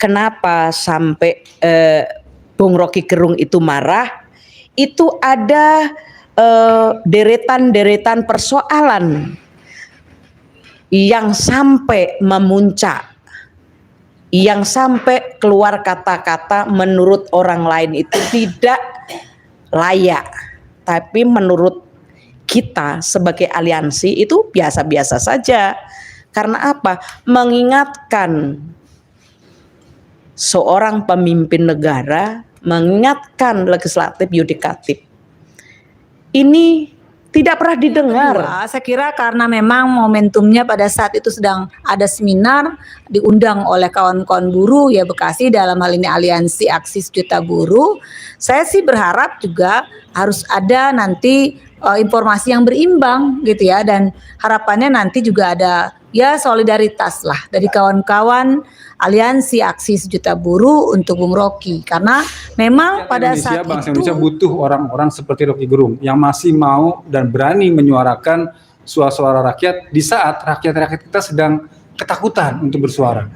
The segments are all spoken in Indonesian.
kenapa sampai Bung Rocky Gerung itu marah, itu ada deretan-deretan persoalan yang sampai memuncak, yang sampai keluar kata-kata menurut orang lain itu tidak layak, tapi menurut kita sebagai aliansi itu biasa-biasa saja. Karena apa? Mengingatkan seorang pemimpin negara, mengingatkan legislatif, yudikatif. Ini tidak pernah didengar. Saya kira karena memang momentumnya pada saat itu sedang ada seminar diundang oleh kawan-kawan buruh ya Bekasi, dalam hal ini Aliansi Aksi Sejuta Buruh. Saya sih berharap juga harus ada nanti informasi yang berimbang gitu ya, dan harapannya nanti juga ada ya solidaritas lah dari kawan-kawan Aliansi Aksi Sejuta Buruh untuk Bung Rocky, karena memang pada saat bangsa itu Indonesia butuh orang-orang seperti Rocky Gerung yang masih mau dan berani menyuarakan suara-suara rakyat di saat rakyat-rakyat kita sedang ketakutan untuk bersuara.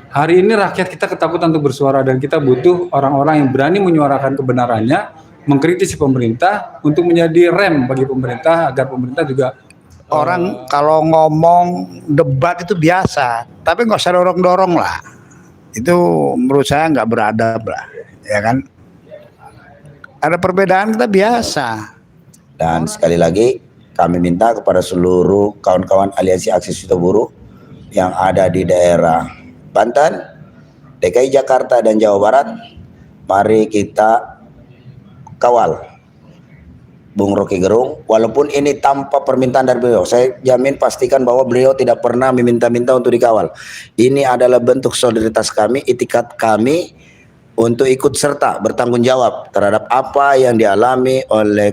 Hari ini rakyat kita ketakutan untuk bersuara dan kita butuh orang-orang yang berani menyuarakan kebenarannya, mengkritisi pemerintah untuk menjadi rem bagi pemerintah agar pemerintah juga. Orang kalau ngomong debat itu biasa, tapi nggak usah dorong-dorong lah. Itu menurut saya nggak beradab lah, ya kan? Ada perbedaan kita biasa. Dan sekali lagi kami minta kepada seluruh kawan-kawan Aliansi Aksi Sejuta Buruh yang ada di daerah Banten, DKI Jakarta dan Jawa Barat, mari kita kawal Bung Rocky Gerung, walaupun ini tanpa permintaan dari beliau. Saya jamin pastikan bahwa beliau tidak pernah meminta-minta untuk dikawal. Ini adalah bentuk solidaritas kami, itikat kami untuk ikut serta bertanggung jawab terhadap apa yang dialami oleh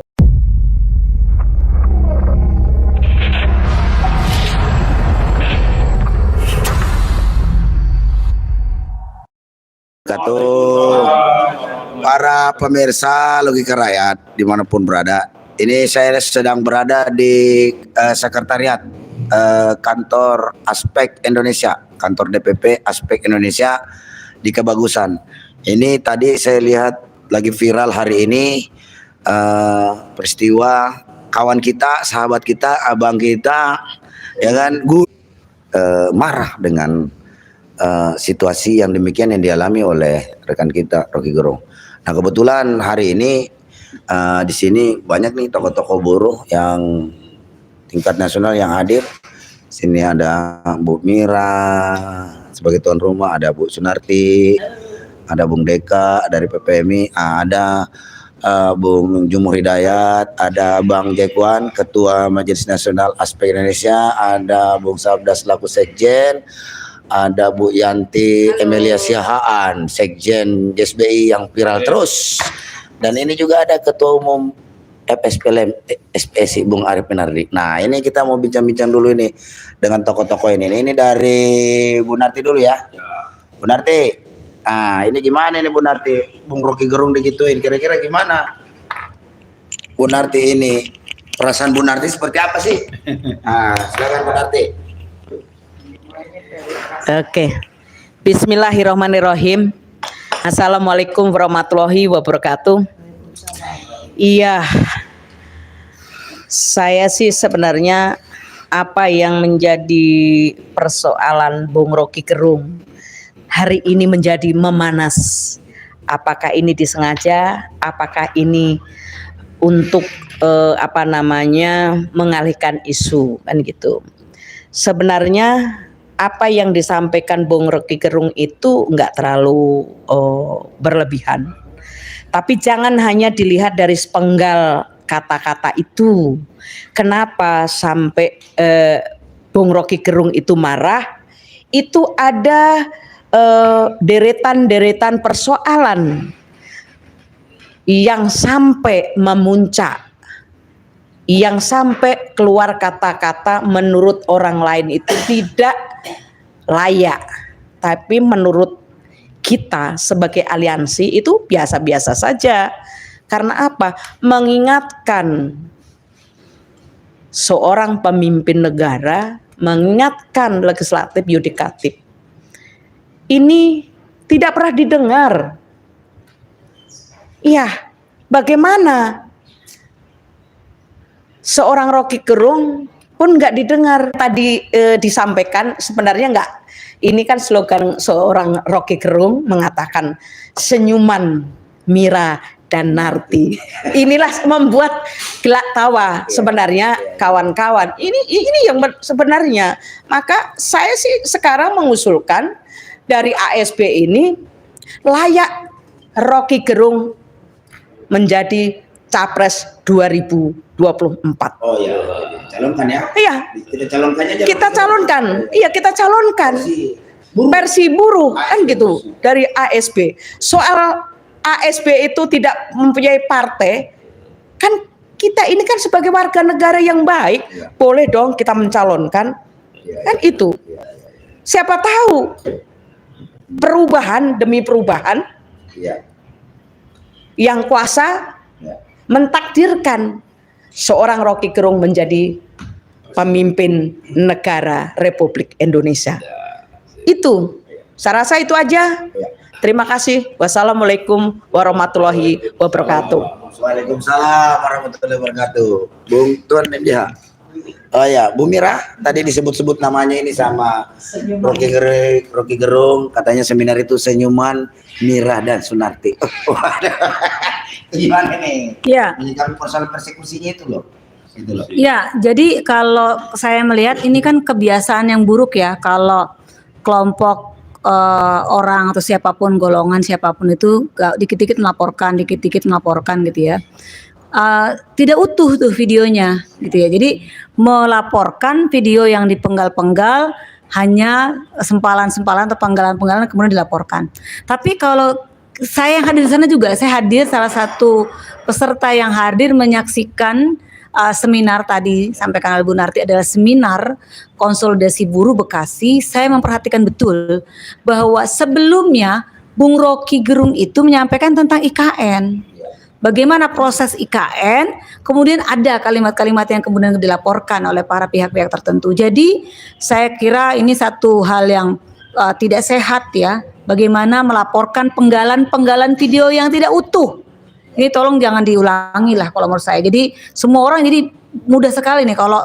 para pemirsa Logika Rakyat dimanapun berada. Ini saya sedang berada di sekretariat kantor Aspek Indonesia, kantor DPP Aspek Indonesia di Kebagusan. Ini tadi saya lihat lagi viral hari ini peristiwa kawan kita, sahabat kita, abang kita, ya kan, marah dengan situasi yang demikian yang dialami oleh rekan kita Rocky Gerung. Nah kebetulan hari ini di sini banyak nih tokoh-tokoh buruh yang tingkat nasional yang hadir. Sini ada Bu Mira sebagai tuan rumah, ada Bu Sunarti, ada Bung Deka dari PPMI, ada Bung Jumur Hidayat, ada Bang Jekwan Ketua Majelis Nasional Aspek Indonesia, ada Bung Sabda selaku Sekjen, ada Bu Yanti Emilia Siahaan, Sekjen JSBI yang viral terus. Dan ini juga ada Ketua Umum FSPLM SPSI Bung Arif Pinardi. Nah ini kita mau bincang-bincang dulu ini dengan tokoh-tokoh ini. Ini dari Bu Narti dulu ya. Bu Narti, nah ini gimana nih Bu Narti? Bung Rocky Gerung digituin, kira-kira gimana? Bu Narti ini, perasaan Bu Narti seperti apa sih? Nah silakan Bu Narti. Oke, bismillahirrahmanirrahim. Assalamualaikum warahmatullahi wabarakatuh. Iya, saya sih sebenarnya apa yang menjadi persoalan Bung Rocky Gerung hari ini menjadi memanas. Apakah ini disengaja? Apakah ini untuk mengalihkan isu kan gitu? Sebenarnya apa yang disampaikan Bung Rocky Gerung itu enggak terlalu berlebihan. Tapi jangan hanya dilihat dari sepenggal kata-kata itu. Kenapa sampai Bung Rocky Gerung itu marah? Itu ada deretan-deretan persoalan yang sampai memuncak, yang sampai keluar kata-kata menurut orang lain itu tidak layak, tapi menurut kita sebagai aliansi itu biasa-biasa saja. Karena apa? Mengingatkan seorang pemimpin negara, mengingatkan legislatif, yudikatif. Ini tidak pernah didengar. Iya, bagaimana seorang Rocky Gerung pun nggak didengar. Tadi disampaikan sebenarnya nggak. Ini kan slogan seorang Rocky Gerung mengatakan senyuman Mira dan Narti. Inilah membuat gelak tawa sebenarnya kawan-kawan. Ini yang sebenarnya. Maka saya sih sekarang mengusulkan dari ASB ini layak Rocky Gerung menjadi Capres 2024. Oh ya, calonkan ya. Iya, Kita calonkan aja. kita calonkan. Iya, kita calonkan. Versi buruh kan gitu dari ASB. Soal ASB itu tidak mempunyai partai, kan kita ini kan sebagai warga negara yang baik, boleh dong kita mencalonkan. Kan itu. Siapa tahu perubahan demi perubahan yang kuasa mentakdirkan seorang Rocky Gerung menjadi pemimpin negara Republik Indonesia. Itu, saya rasa itu aja. Terima kasih. Wassalamualaikum warahmatullahi wabarakatuh. Waalaikumsalam warahmatullahi wabarakatuh. Bung Tuan MJH. Oh ya, Bu Mira tadi disebut-sebut namanya ini sama Rocky Gerung, katanya seminar itu senyuman Mira dan Sunarti. Gimana nih? Ya. Menyikapi persoalan persekusinya itu loh. Ya, jadi kalau saya melihat ini kan kebiasaan yang buruk ya, kalau kelompok orang atau siapapun, golongan siapapun itu dikit-dikit melaporkan gitu ya. Tidak utuh tuh videonya gitu ya. Jadi melaporkan video yang dipenggal-penggal hanya sempalan-sempalan atau penggalan-penggalan kemudian dilaporkan. Tapi kalau saya yang hadir di sana juga, saya hadir salah satu peserta yang hadir menyaksikan seminar tadi sampaikan oleh Bu Narti adalah seminar konsolidasi buruh Bekasi. Saya memperhatikan betul bahwa sebelumnya Bung Rocky Gerung itu menyampaikan tentang IKN. Bagaimana proses IKN, kemudian ada kalimat-kalimat yang kemudian dilaporkan oleh para pihak-pihak tertentu. Jadi saya kira ini satu hal yang tidak sehat ya. Bagaimana melaporkan penggalan-penggalan video yang tidak utuh. Ini tolong jangan diulangi lah kalau menurut saya. Jadi semua orang jadi mudah sekali nih kalau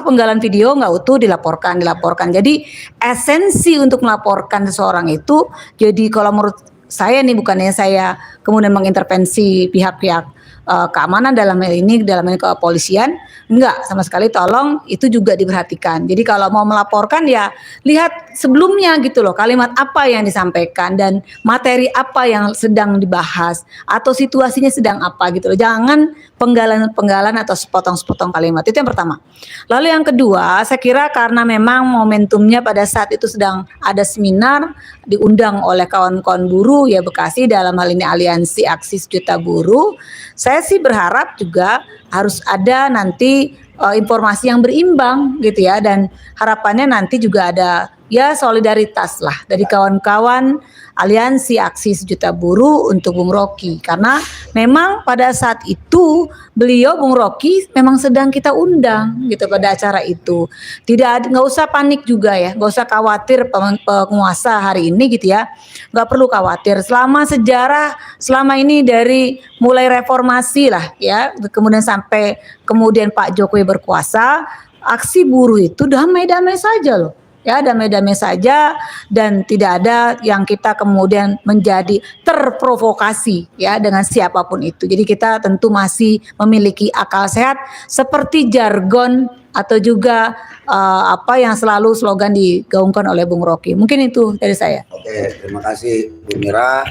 penggalan video nggak utuh dilaporkan. Jadi esensi untuk melaporkan seseorang itu, jadi kalau menurut saya nih, bukannya saya kemudian mengintervensi pihak-pihak keamanan dalam hal ini kepolisian, enggak sama sekali, tolong itu juga diperhatikan. Jadi kalau mau melaporkan ya lihat sebelumnya gitu loh, kalimat apa yang disampaikan dan materi apa yang sedang dibahas atau situasinya sedang apa gitu loh. Jangan penggalan-penggalan atau sepotong-sepotong kalimat. Itu yang pertama. Lalu yang kedua, saya kira karena memang momentumnya pada saat itu sedang ada seminar diundang oleh kawan-kawan buruh ya Bekasi, dalam hal ini Aliansi Aksi Sejuta Buruh. Saya sih berharap juga harus ada nanti informasi yang berimbang gitu ya, dan harapannya nanti juga ada ya solidaritas lah dari kawan-kawan Aliansi Aksi Sejuta Buruh untuk Bung Rocky, karena memang pada saat itu beliau Bung Rocky memang sedang kita undang gitu pada acara itu. Nggak usah panik juga ya, nggak usah khawatir penguasa hari ini gitu ya, nggak perlu khawatir. Selama sejarah selama ini dari mulai reformasi lah ya, kemudian sampai kemudian Pak Jokowi berkuasa, aksi buruh itu damai-damai saja loh. Ya, damai-damai saja dan tidak ada yang kita kemudian menjadi terprovokasi ya dengan siapapun itu. Jadi kita tentu masih memiliki akal sehat seperti jargon atau juga apa yang selalu slogan digaungkan oleh Bung Rocky. Mungkin itu dari saya. Oke, terima kasih Bu Mira.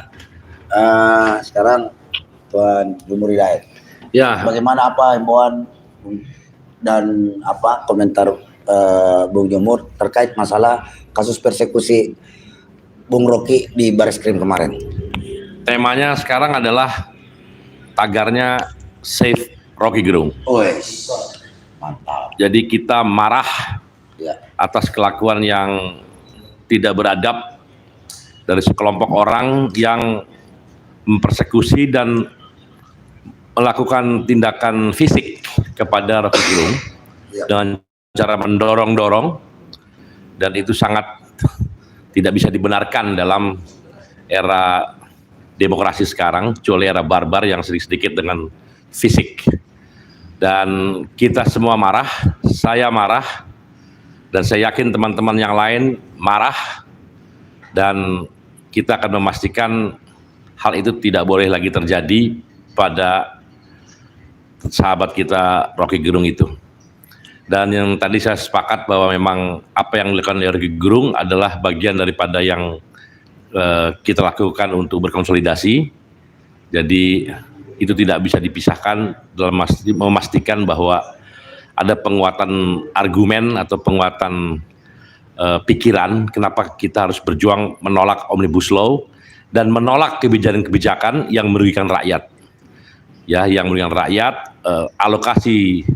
Sekarang Tuan Jumur Hidayat. Ya, Bagaimana himbauan dan komentar Bung Jumur terkait masalah kasus persekusi Bung Rocky di Bareskrim kemarin? temanya sekarang adalah tagarnya Save Rocky Gerung. Wes, mantap. Jadi kita marah Ya. atas kelakuan yang tidak beradab dari sekelompok orang yang mempersekusi dan melakukan tindakan fisik kepada Rocky Gerung dengan cara mendorong-dorong, dan itu sangat tidak bisa dibenarkan dalam era demokrasi sekarang, kecuali era barbar yang sedikit-sedikit dengan fisik. Dan kita semua marah, saya marah, dan saya yakin teman-teman yang lain marah, dan kita akan memastikan hal itu tidak boleh lagi terjadi pada sahabat kita Rocky Gerung itu. Dan yang tadi saya sepakat bahwa memang apa yang dilakukan oleh Rocky Gerung adalah bagian daripada yang kita lakukan untuk berkonsolidasi. Jadi itu tidak bisa dipisahkan dalam memastikan bahwa ada penguatan argumen atau penguatan pikiran kenapa kita harus berjuang menolak Omnibus Law dan menolak kebijakan-kebijakan yang merugikan rakyat. Ya, yang merugikan rakyat, alokasi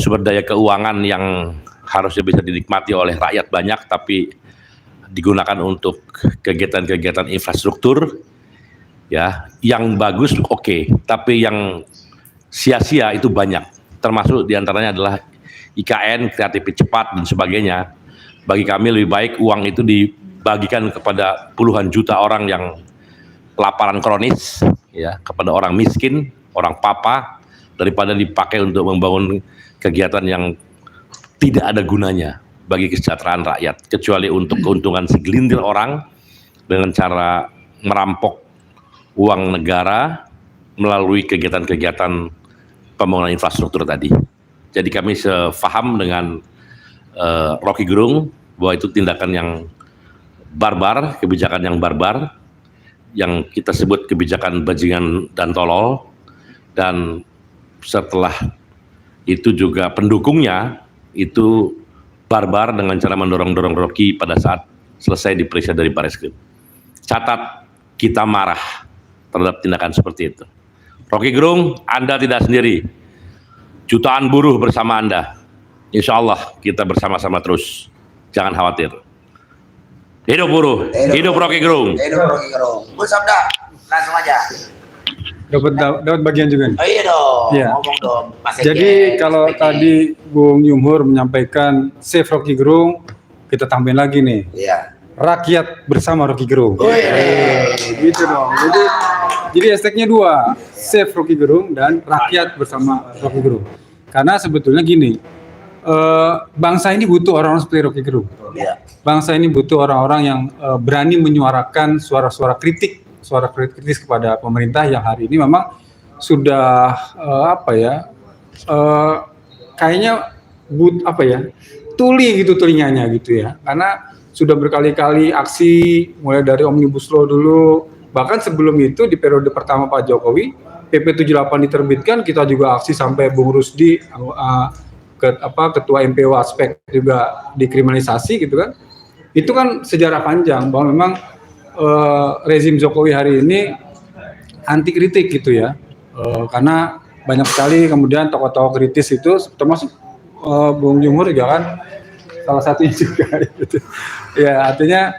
sumber daya keuangan yang harusnya bisa dinikmati oleh rakyat banyak tapi digunakan untuk kegiatan-kegiatan infrastruktur, ya, yang bagus oke, tapi yang sia-sia itu banyak, termasuk diantaranya adalah IKN, kreatif cepat dan sebagainya. Bagi kami lebih baik uang itu dibagikan kepada puluhan juta orang yang kelaparan kronis, ya, kepada orang miskin, orang papa, daripada dipakai untuk membangun kegiatan yang tidak ada gunanya bagi kesejahteraan rakyat, kecuali untuk keuntungan segelintir orang dengan cara merampok uang negara melalui kegiatan-kegiatan pembangunan infrastruktur tadi. Jadi kami sepaham dengan Rocky Gerung bahwa itu tindakan yang barbar, kebijakan yang barbar, yang kita sebut kebijakan bajingan dan tolol, dan setelah itu juga pendukungnya itu barbar dengan cara mendorong-dorong Rocky pada saat selesai diperiksa dari Barreskrim. Catat, kita marah terhadap tindakan seperti itu. Rocky Gerung, Anda tidak sendiri. Jutaan buruh bersama Anda. Insya Allah kita bersama-sama terus. Jangan khawatir. Hidup buruh, hidup Rocky Gerung. Hidup Rocky Gerung. Bu Sabda, langsung aja. Dapat bagian juga nih. Oh iya dong, Iya. ngomong dong. Mas Jadi Ege, kalau Mas Ege. tadi Bung Yumhur menyampaikan save Rocky Gerung, kita tambahin lagi nih. Iya. Rakyat bersama Rocky Gerung. Oh iya. Gitu dong. Jadi hashtagnya dua, save Rocky Gerung dan rakyat bersama Rocky Gerung. Karena sebetulnya gini, bangsa ini butuh orang-orang seperti Rocky Gerung. Iya. Bangsa ini butuh orang-orang yang berani menyuarakan suara-suara kritik, suara kritis kepada pemerintah yang hari ini memang sudah kayaknya tuli gitu telinganya gitu ya, karena sudah berkali-kali aksi mulai dari Omnibus Law dulu, bahkan sebelum itu di periode pertama Pak Jokowi PP 78 diterbitkan, kita juga aksi sampai Bung Rusdi ketua MPO Aspek juga dikriminalisasi gitu kan. Itu kan sejarah panjang bahwa memang rezim Jokowi hari ini anti kritik gitu ya, karena banyak sekali kemudian tokoh-tokoh kritis itu termasuk Bung Yumhur juga kan salah satunya juga gitu. Ya, artinya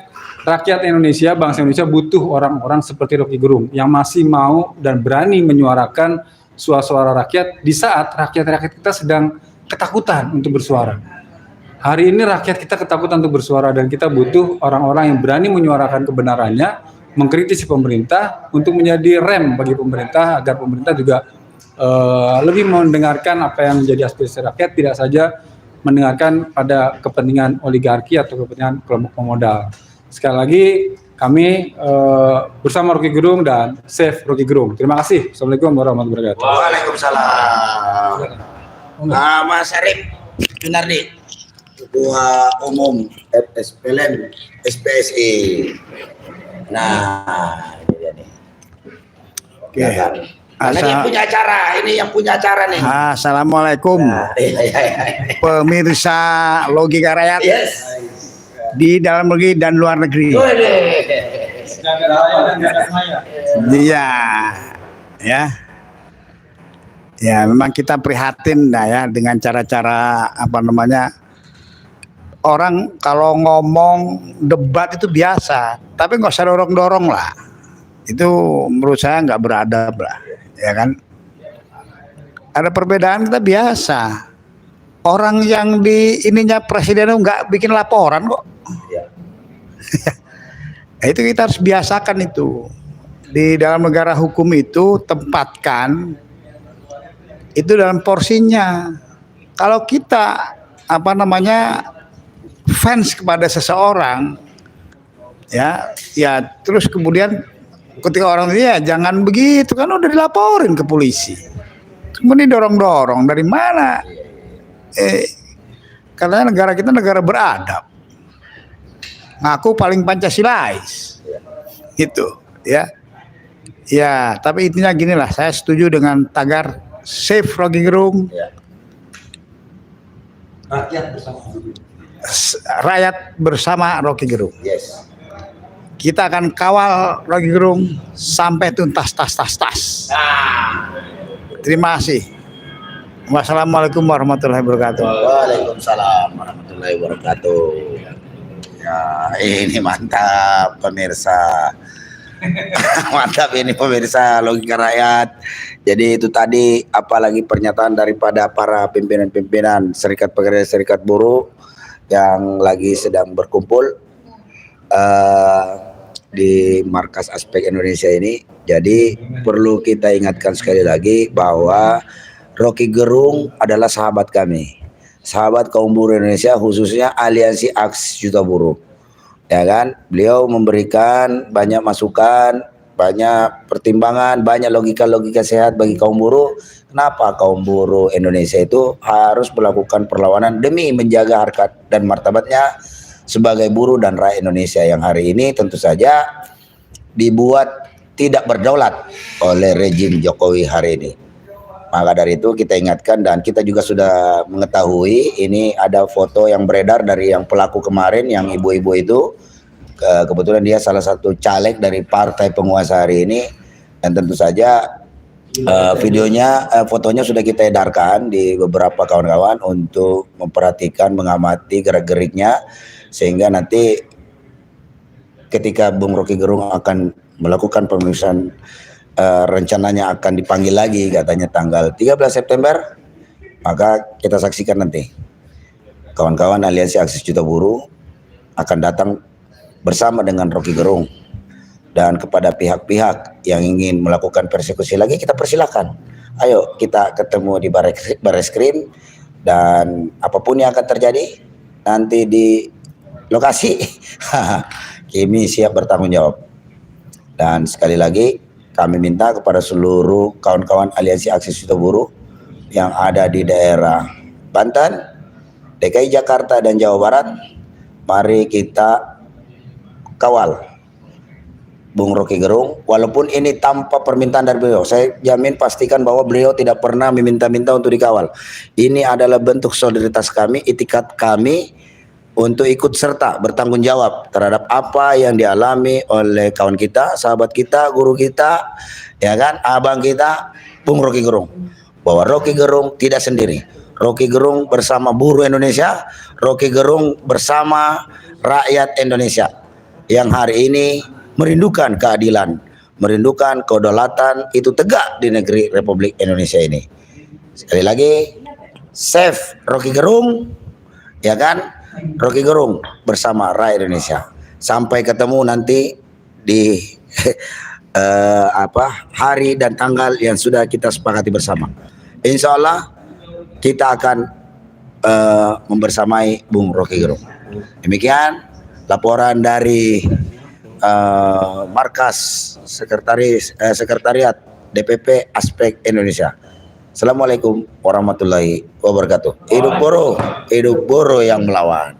rakyat Indonesia, bangsa Indonesia butuh orang-orang seperti Rocky Gerung yang masih mau dan berani menyuarakan suara-suara rakyat di saat rakyat-rakyat kita sedang ketakutan untuk bersuara. Hari ini rakyat kita ketakutan untuk bersuara dan kita butuh orang-orang yang berani menyuarakan kebenarannya, mengkritisi pemerintah untuk menjadi rem bagi pemerintah agar pemerintah juga lebih mendengarkan apa yang menjadi aspirasi rakyat, tidak saja mendengarkan pada kepentingan oligarki atau kepentingan kelompok pemodal. Sekali lagi kami bersama Rocky Gerung dan Save Rocky Gerung. Terima kasih. Assalamualaikum warahmatullahi wabarakatuh. Waalaikumsalam. Mas Arif Junardi, Ketua Umum FSPLN SPSI. Nah, ini dia nih. Oke. Ya kan? Nah, ini yang punya acara, nih. Assalamualaikum Iya. pemirsa Logika Rakyat Yes. di dalam negeri dan luar negeri. Iya, ya. Ya, memang kita prihatin ya dengan cara-cara orang kalau ngomong debat itu biasa, tapi nggak usah dorong-dorong lah. Itu menurut saya nggak beradab lah, ya kan? Ada perbedaan kita biasa. Orang yang di ininya presiden itu nggak bikin laporan kok. Nah, itu kita harus biasakan itu. Di dalam negara hukum itu tempatkan itu dalam porsinya. Kalau kita fans kepada seseorang, ya terus kemudian ketika orang ini, ya jangan begitu, kan udah dilaporin ke polisi, kemudian dorong-dorong dari mana? Karena negara kita negara beradab, ngaku paling Pancasilais, gitu, ya. Ya, tapi intinya gini lah, saya setuju dengan tagar Save Rocky Gerung. Rakyat bersama Rocky Gerung. Yes. Kita akan kawal Rocky Gerung sampai tuntas tas. Terima kasih. Wassalamualaikum warahmatullahi wabarakatuh. Waalaikumsalam warahmatullahi wabarakatuh. Ya, ini mantap pemirsa. Mantap ini pemirsa Logika Rakyat. Jadi itu tadi, apalagi pernyataan daripada para pimpinan-pimpinan Serikat Pekerja Serikat Buruh yang lagi sedang berkumpul di Markas Aspek Indonesia ini. Jadi perlu kita ingatkan sekali lagi bahwa Rocky Gerung adalah sahabat kami, sahabat kaum buruh Indonesia, khususnya Aliansi Aksi Juta Buruh. Ya kan, beliau memberikan banyak masukan, banyak pertimbangan, banyak logika-logika sehat bagi kaum buruh. Kenapa kaum buruh Indonesia itu harus melakukan perlawanan demi menjaga harkat dan martabatnya sebagai buruh dan rakyat Indonesia yang hari ini tentu saja dibuat tidak berdaulat oleh rejim Jokowi hari ini. Maka dari itu kita ingatkan, dan kita juga sudah mengetahui ini ada foto yang beredar dari yang pelaku kemarin, yang ibu-ibu itu. Kebetulan dia salah satu caleg dari partai penguasa hari ini, dan tentu saja fotonya sudah kita edarkan di beberapa kawan-kawan untuk memperhatikan, mengamati gerak-geriknya, sehingga nanti ketika Bung Rocky Gerung akan melakukan pemeriksaan, rencananya akan dipanggil lagi katanya tanggal 13 September, maka kita saksikan nanti kawan-kawan Aliansi Aksi Juta Buruh akan datang bersama dengan Rocky Gerung. Dan kepada pihak-pihak yang ingin melakukan persekusi lagi, kita persilakan. Ayo kita ketemu di Barreskrim, dan apapun yang akan terjadi nanti di lokasi kami siap bertanggung jawab. Dan sekali lagi kami minta kepada seluruh kawan-kawan Aliansi Aksi Juta Buruh yang ada di daerah Banten, DKI Jakarta, dan Jawa Barat, mari kita kawal Bung Rocky Gerung, walaupun ini tanpa permintaan dari beliau. Saya jamin pastikan bahwa beliau tidak pernah meminta-minta untuk dikawal. Ini adalah bentuk solidaritas kami, itikat kami untuk ikut serta bertanggung jawab terhadap apa yang dialami oleh kawan kita, sahabat kita, guru kita, ya kan, abang kita, Bung Rocky Gerung. Bahwa Rocky Gerung tidak sendiri. Rocky Gerung bersama buruh Indonesia, Rocky Gerung bersama rakyat Indonesia yang hari ini merindukan keadilan, merindukan kedaulatan itu tegak di negeri Republik Indonesia ini. Sekali lagi, save Rocky Gerung, ya kan? Rocky Gerung bersama rakyat Indonesia. Sampai ketemu nanti di hari dan tanggal yang sudah kita sepakati bersama. Insya Allah kita akan membersamai Bung Rocky Gerung. Demikian laporan dari Markas Sekretariat DPP Aspek Indonesia. Assalamualaikum warahmatullahi wabarakatuh. Hidup buruh yang melawan.